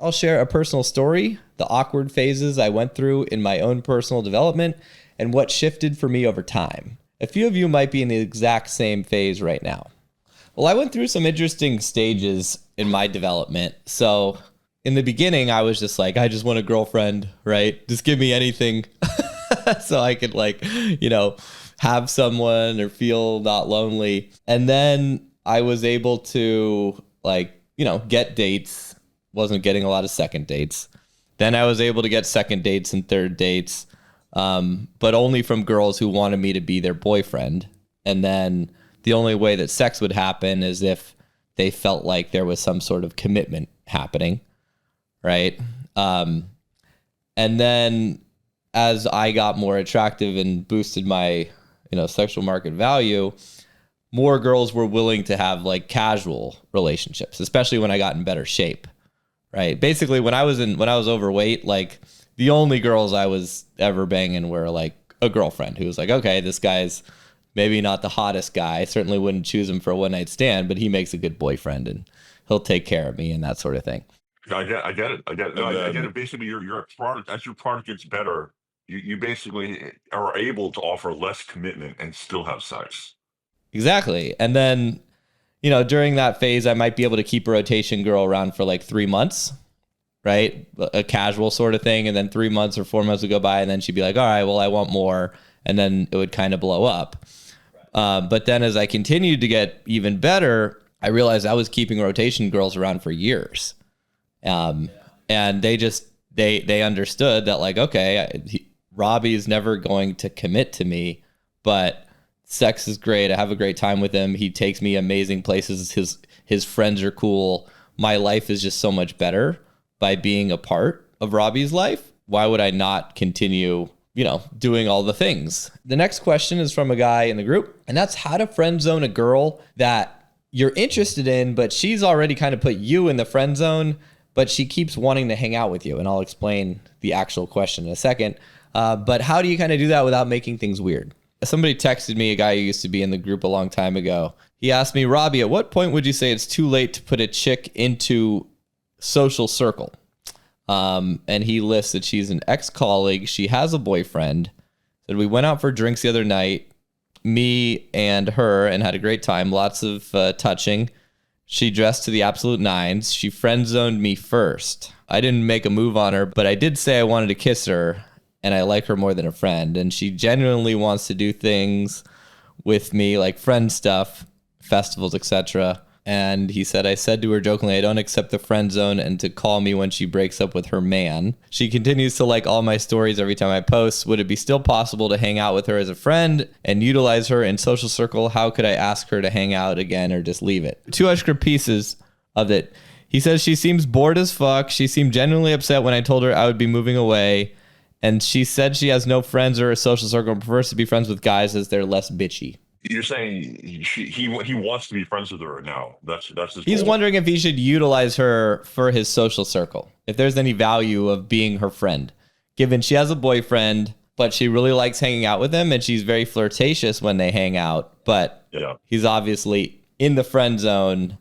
I'll share a personal story, the awkward phases I went through in my own personal development, and what shifted for me over time. A few of you might be in the exact same phase right now. Well, I went through some interesting stages in my development. So in the beginning, I was just like, I just want a girlfriend, right? Just give me anything so I could have someone or feel not lonely. And then I was able to get dates. Wasn't getting a lot of second dates. Then I was able to get second dates and third dates, but only from girls who wanted me to be their boyfriend. And then the only way that sex would happen is if they felt like there was some sort of commitment happening, right? And then as I got more attractive and boosted my, sexual market value, more girls were willing to have like casual relationships, especially when I got in better shape. Right. Basically, when I was overweight, like the only girls I was ever banging were like a girlfriend who was like, okay, this guy's maybe not the hottest guy. I certainly wouldn't choose him for a one night stand, but he makes a good boyfriend and he'll take care of me and that sort of thing. I get it. Basically, your product, as your product gets better, you basically are able to offer less commitment and still have sex. Exactly. And then during that phase, I might be able to keep a rotation girl around for like 3 months, right? A casual sort of thing. And then 3 months or 4 months would go by and then she'd be like, all right, well, I want more. And then it would kind of blow up. But then as I continued to get even better, I realized I was keeping rotation girls around for years. And they understood that like, okay, Robbie is never going to commit to me, but sex is great. I have a great time with him. He takes me amazing places. His friends are cool. My life is just so much better by being a part of Robbie's life. Why would I not continue, doing all the things? The next question is from a guy in the group, and that's how to friend zone a girl that you're interested in, but she's already kind of put you in the friend zone, but she keeps wanting to hang out with you. And I'll explain the actual question in a second. But how do you kind of do that without making things weird? Somebody texted me, a guy who used to be in the group a long time ago. He asked me, Robbie, at what point would you say it's too late to put a chick into social circle? And he lists that she's an ex-colleague. She has a boyfriend. Said we went out for drinks the other night, me and her, and had a great time. Lots of touching. She dressed to the absolute nines. She friend zoned me first. I didn't make a move on her, but I did say I wanted to kiss her. And I like her more than a friend. And she genuinely wants to do things with me, like friend stuff, festivals, etc. And he said, I said to her jokingly, I don't accept the friend zone and to call me when she breaks up with her man. She continues to like all my stories every time I post. Would it be still possible to hang out with her as a friend and utilize her in social circle? How could I ask her to hang out again or just leave it? 2 extra pieces of it. He says she seems bored as fuck. She seemed genuinely upset when I told her I would be moving away. And she said she has no friends or a social circle and prefers to be friends with guys as they're less bitchy. You're saying he wants to be friends with her now. That's his He's goal. wondering if he should utilize her for his social circle, if there's any value of being her friend, given she has a boyfriend, but she really likes hanging out with him and she's very flirtatious when they hang out. But he's obviously in the friend zone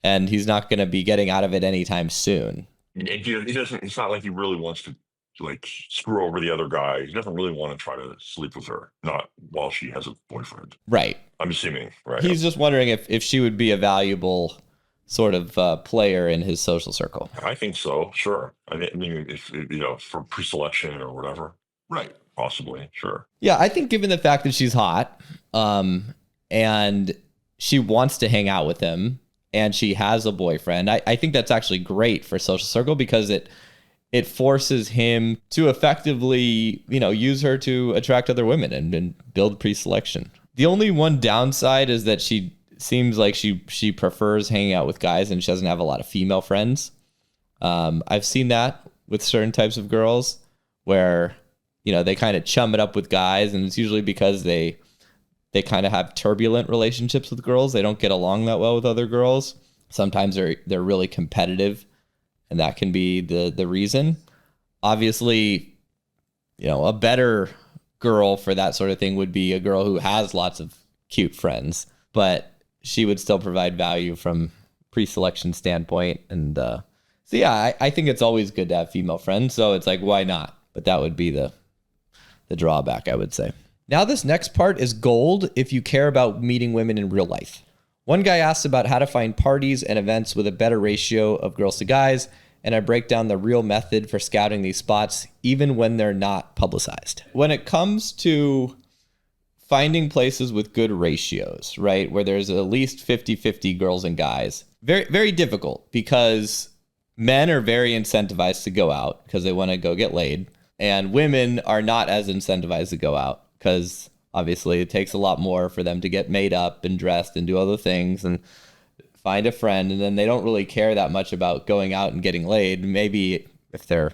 and he's not going to be getting out of it anytime soon. He doesn't. It's not like he really wants to like screw over the other guy. He doesn't really want to try to sleep with her, not while she has a boyfriend. Right. I'm assuming, right? He's just wondering if she would be a valuable sort of player in his social circle. I think so. Sure. I mean, if for pre-selection or whatever. Right. Possibly. Sure. Yeah. I think given the fact that she's hot, and she wants to hang out with him and she has a boyfriend, I think that's actually great for social circle because it forces him to effectively, use her to attract other women and build pre-selection. The only one downside is that she seems like she prefers hanging out with guys and she doesn't have a lot of female friends. I've seen that with certain types of girls where, they kind of chum it up with guys, and it's usually because they kind of have turbulent relationships with girls. They don't get along that well with other girls. Sometimes they're really competitive. And that can be the reason. Obviously, a better girl for that sort of thing would be a girl who has lots of cute friends, but she would still provide value from pre-selection standpoint. And So yeah, I think it's always good to have female friends. So it's like, why not? But that would be the drawback, I would say. Now this next part is gold if you care about meeting women in real life. One guy asks about how to find parties and events with a better ratio of girls to guys, and I break down the real method for scouting these spots, even when they're not publicized. When it comes to finding places with good ratios, right, where there's at least 50-50 girls and guys, very, very difficult because men are very incentivized to go out because they want to go get laid, and women are not as incentivized to go out because obviously it takes a lot more for them to get made up and dressed and do other things and find a friend, and then they don't really care that much about going out and getting laid. Maybe if they're,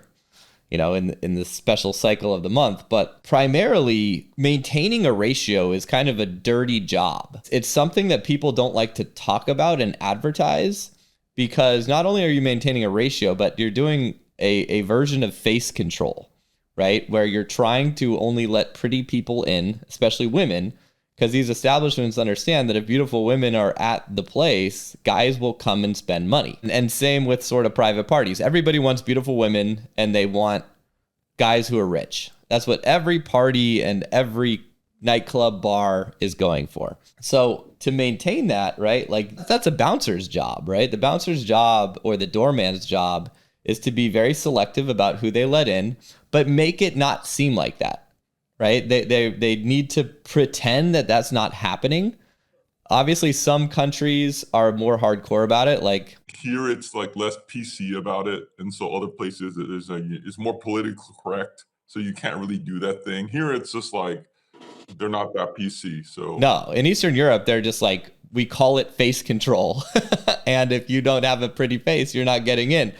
in the special cycle of the month, but primarily maintaining a ratio is kind of a dirty job. It's something that people don't like to talk about and advertise because not only are you maintaining a ratio, but you're doing a version of face control, right? Where you're trying to only let pretty people in, especially women, because these establishments understand that if beautiful women are at the place, guys will come and spend money. And same with sort of private parties. Everybody wants beautiful women and they want guys who are rich. That's what every party and every nightclub bar is going for. So to maintain that, right, like that's a bouncer's job, right? The bouncer's job or the doorman's job is to be very selective about who they let in, but make it not seem like that. Right? They need to pretend that that's not happening. Obviously, some countries are more hardcore about it. Like here, it's like less PC about it, and so other places it's more politically correct. So you can't really do that thing. Here, it's just like they're not that PC. So no, in Eastern Europe, they're just like, we call it face control, and if you don't have a pretty face, you're not getting in.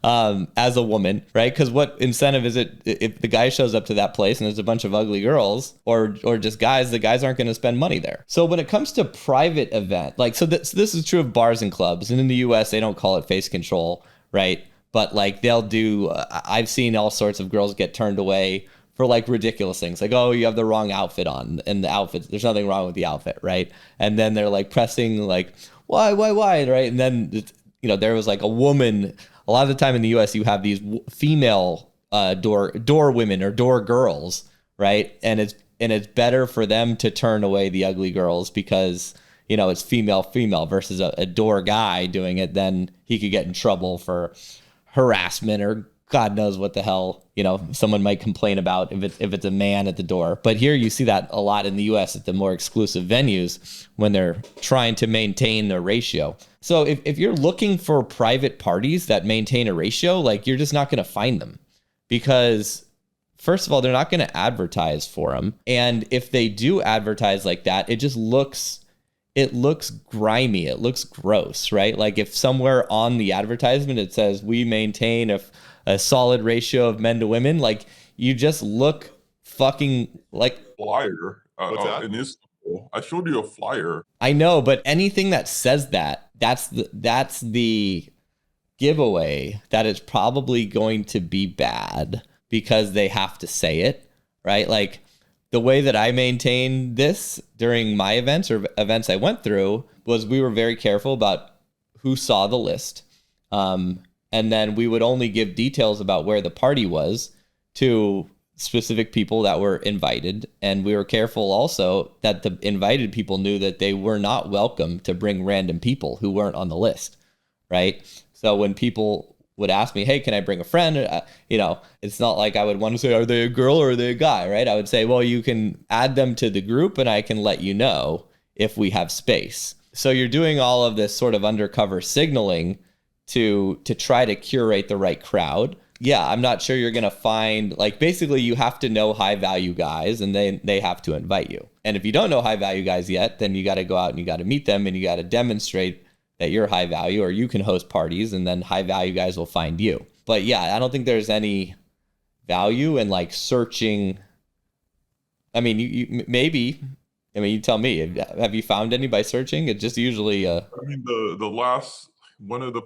As a woman, right? Because what incentive is it if the guy shows up to that place and there's a bunch of ugly girls or just guys, the guys aren't going to spend money there. So when it comes to private event, like, so this is true of bars and clubs. And in the US, they don't call it face control, right? But like they'll do, I've seen all sorts of girls get turned away for like ridiculous things. Like, oh, you have the wrong outfit on, and the outfit, there's nothing wrong with the outfit, right? And then they're like pressing like, why, right? And then, there was like a woman. A lot of the time in the U.S., you have these female door women or door girls, right? And it's better for them to turn away the ugly girls because it's female versus a door guy doing it. Then he could get in trouble for harassment or God knows what the hell someone might complain about if it's a man at the door. But here you see that a lot in the U.S. at the more exclusive venues when they're trying to maintain a ratio. So if you're looking for private parties that maintain a ratio, like you're just not going to find them because first of all, they're not going to advertise for them. And if they do advertise like that, it looks grimy. It looks gross, right? Like if somewhere on the advertisement, it says we maintain a solid ratio of men to women, like you just look fucking like flyer. What's that? In Istanbul, I showed you a flyer. I know, but anything that says that's the giveaway that it's probably going to be bad because they have to say it, right? Like the way that I maintained this during my events or events I went through was we were very careful about who saw the list. And then we would only give details about where the party was to specific people that were invited. And we were careful also that the invited people knew that they were not welcome to bring random people who weren't on the list, right? So when people would ask me, hey, can I bring a friend? It's not like I would want to say, are they a girl or are they a guy, right? I would say, well, you can add them to the group and I can let you know if we have space. So you're doing all of this sort of undercover signaling to try to curate the right crowd. Yeah, I'm not sure you're going to find, like, basically you have to know high value guys and they have to invite you. And if you don't know high value guys yet, then you got to go out and you got to meet them and you got to demonstrate that you're high value or you can host parties and then high value guys will find you. But yeah, I don't think there's any value in like searching. I mean, you tell me, have you found any by searching? It's just usually I mean, the last one of the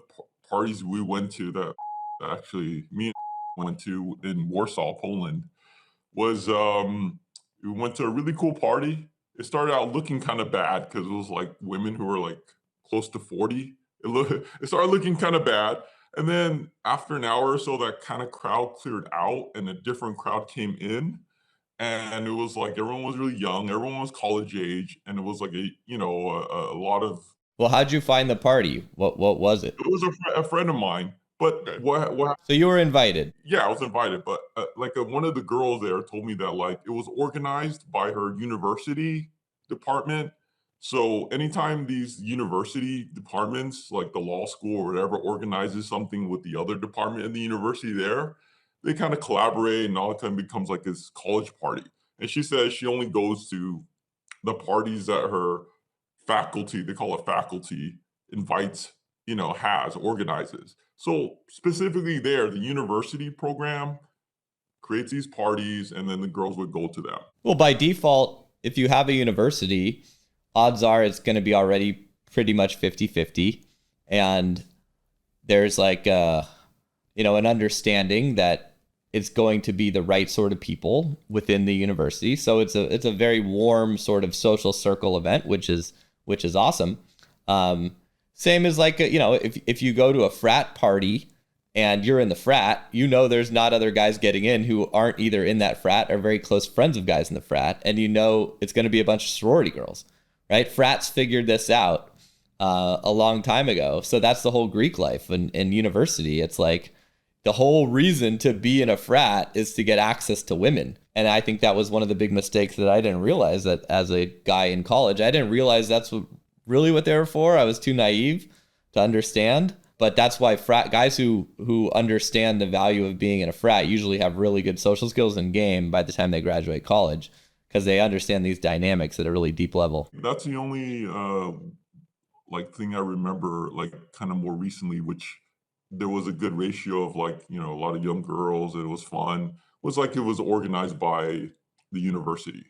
parties we went to that actually me and went to in Warsaw, Poland, was we went to a really cool party. It started out looking kind of bad because it was like women who were like close to 40. It started looking kind of bad. And then after an hour or so, that kind of crowd cleared out and a different crowd came in. And it was like everyone was really young, everyone was college age, and it was like a lot of. Well, how'd you find the party? What was it? It was a friend of mine, but Okay. what So you were invited. yeah, I was invited, but one of the girls there told me that like it was organized by her university department. So anytime these university departments, like the law school or whatever, organizes something with the other department in the university there, they kind of collaborate and all the time becomes like this college party. And she says she only goes to the parties that her faculty, they call it faculty, invites, has, organizes. So specifically there, the university program creates these parties and then the girls would go to them. Well, by default, if you have a university, odds are it's going to be already pretty much 50-50. And there's like, an understanding that it's going to be the right sort of people within the university. So it's a very warm sort of social circle event, which is awesome. Same as like, if you go to a frat party and you're in the frat, there's not other guys getting in who aren't either in that frat or very close friends of guys in the frat. And it's going to be a bunch of sorority girls, right? Frats figured this out a long time ago. So that's the whole Greek life in university. It's like the whole reason to be in a frat is to get access to women. And I think that was one of the big mistakes that I didn't realize, that as a guy in college, I didn't realize that's really what they were for. I was too naive to understand. But that's why frat guys who understand the value of being in a frat usually have really good social skills and game by the time they graduate college, because they understand these dynamics at a really deep level. That's the only thing I remember, like kind of more recently, which there was a good ratio of like, a lot of young girls and it was fun. It was like it was organized by the university.